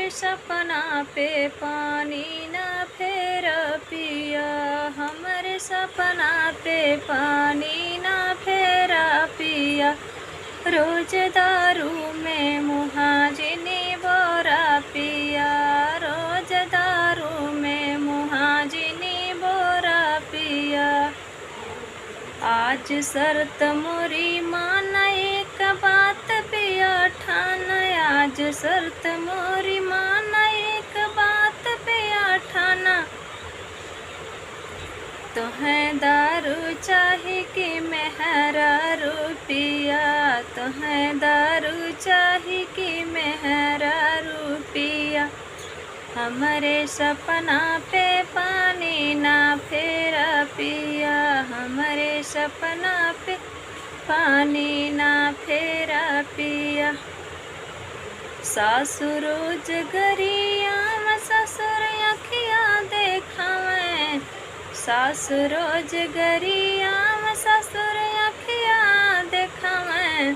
हमरे सपना पे पानी ना फेर पिया, हमरे सपना पे पानी ना फेरा पिया। रोज दारू में मुहाजिनी बोरा पिया, रोज दारू में मुहाजिनी बोरा पिया। आज शर्त मोरी मान एक बात पिया ठान, आज शर्त मोरी मान एक बात पिया ठाना। तोहें दारू चाही कि मेहरारू पिया, तोहें दारू चाही कि मेहरारू पिया। हमरे सपना पे पानी ना फेरा पिया, हमरे सपना पे पानी ना फेरा पिया। सासु रोज गरिया में ससुर अखिया देखावें, सासु रोज गरिया में ससुर अखिया देखावें।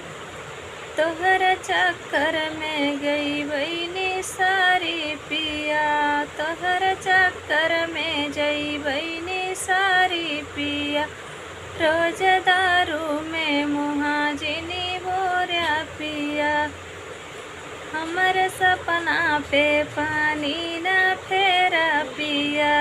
तोहर चक्कर में गई बहिनी सारी पिया, तोहर चक्कर में जई बहिनी सारी पिया। रोज दारू में मुहाजिनी बोरा पिया, हमर सपना पे पानी ना फेरा पिया।